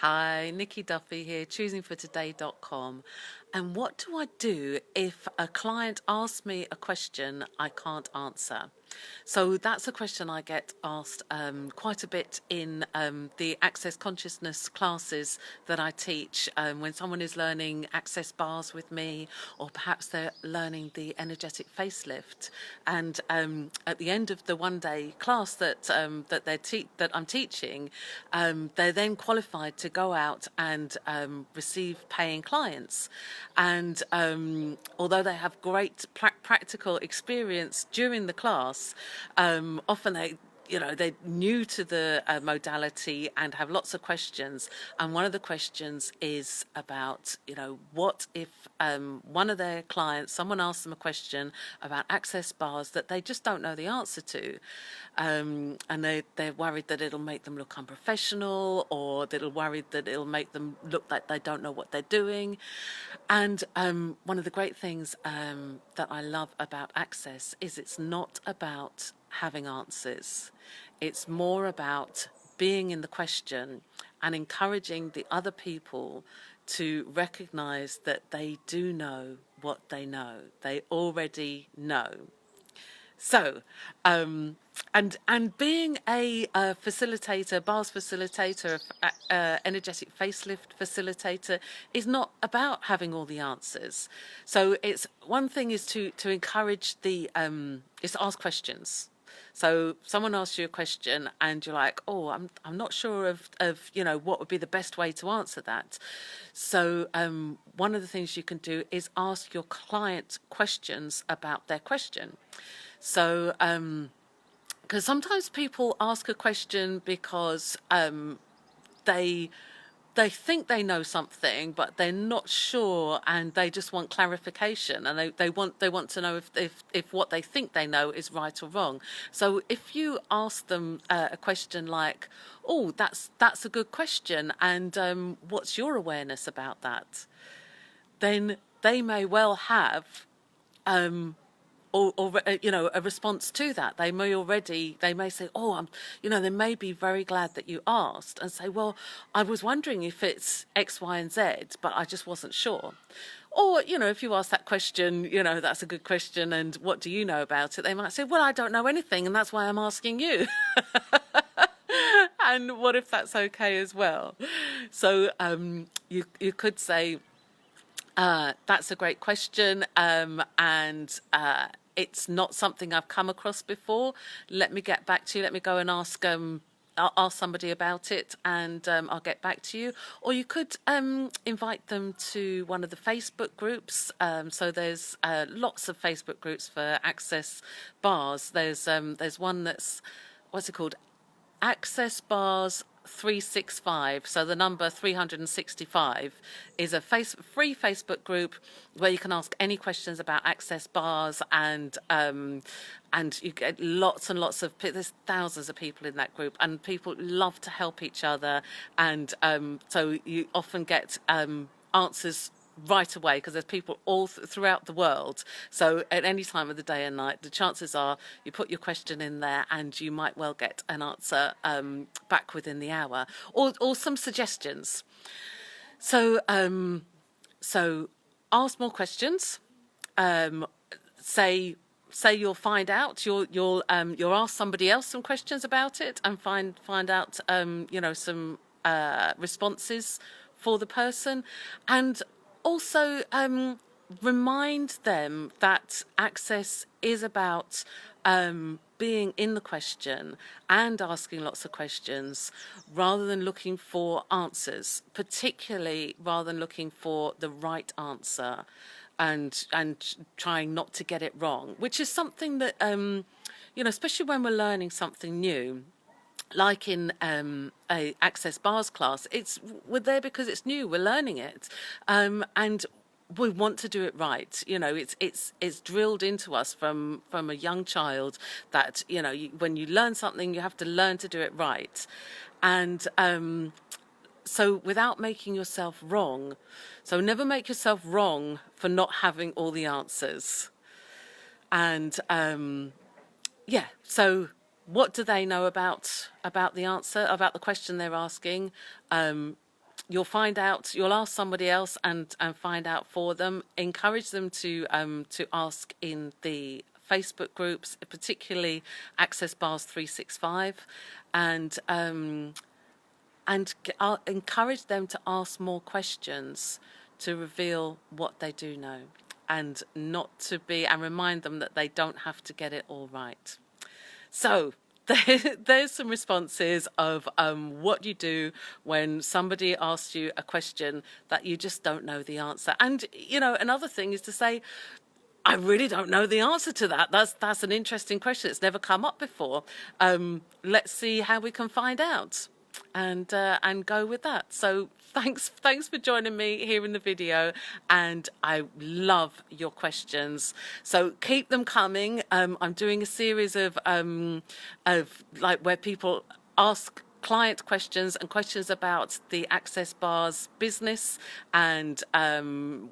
Hi, Nikki Duffy here, choosingfortoday.com. And what do I do if a client asks me a question I can't answer? So that's a question I get asked quite a bit in the Access Consciousness classes that I teach when someone is learning access bars with me, or perhaps they're learning the energetic facelift. And at the end of the one-day class that I'm teaching, they're then qualified to go out and receive paying clients. And although they have great practical experience during the class, often they're new to the modality and have lots of questions. And one of the questions is about, what if one of their clients, someone asks them a question about access bars that they just don't know the answer to. And they're worried that it'll make them look unprofessional, or they're worried that it'll make them look like they don't know what they're doing. And one of the great things that I love about Access is it's not about having answers. It's more about being in the question and encouraging the other people to recognize that they do know what they know. They already know. So, and being a facilitator, bars facilitator, energetic facelift facilitator, is not about having all the answers. So it's one thing is to encourage is to ask questions. So someone asks you a question and you're like, oh, I'm not sure of what would be the best way to answer that. So one of the things you can do is ask your client questions about their question. So, because sometimes people ask a question because they think they know something, but they're not sure, and they just want clarification, and they want to know if what they think they know is right or wrong. So if you ask them a question like, "Oh, that's a good question, and what's your awareness about that?" then they may well have or a response to that. They may say, oh, they may be very glad that you asked, and say, well, I was wondering if it's X, Y, and Z, but I just wasn't sure. Or, if you ask that question, that's a good question, and what do you know about it? They might say, well, I don't know anything, and that's why I'm asking you. And what if that's okay as well? So you could say, that's a great question, and it's not something I've come across before. Let me get back to you. Let me go and ask I'll ask somebody about it, and I'll get back to you. Or you could invite them to one of the Facebook groups. So there's lots of Facebook groups for access bars. There's one that's, what's it called? Access Bars 365, so the number 365 is a free Facebook group where you can ask any questions about access bars, and you get lots and lots of, there's thousands of people in that group, and people love to help each other, and so you often get answers right away, because there's people all throughout the world. So at any time of the day and night, the chances are you put your question in there and you might well get an answer back within the hour, or some suggestions. So so ask more questions. Say you'll find out, you'll ask somebody else some questions about it, and find out some responses for the person. And also remind them that access is about being in the question and asking lots of questions, rather than looking for answers, particularly rather than looking for the right answer, and trying not to get it wrong, which is something that especially when we're learning something new, like in a Access Bars class, we're there because it's new, we're learning it, and we want to do it right. It's drilled into us from a young child that when you learn something, you have to learn to do it right. And so without making yourself wrong, so never make yourself wrong for not having all the answers. And so what do they know about the answer, about the question they're asking? you'll ask somebody else and find out for them. Encourage them to ask in the Facebook groups, particularly Access Bars 365, and encourage them to ask more questions to reveal what they do know, and not to be, and remind them that they don't have to get it all right. So there's some responses of what you do when somebody asks you a question that you just don't know the answer. And, you know, another thing is to say, I really don't know the answer to that. That's an interesting question. It's never come up before. Let's see how we can find out, and go with that. So thanks for joining me here in the video, and I love your questions. So keep them coming. I'm doing a series of like where people ask client questions and questions about the Access Bars business and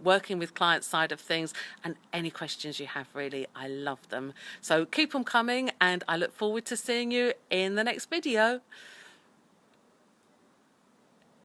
working with client side of things, and any questions you have, really, I love them. So keep them coming, and I look forward to seeing you in the next video.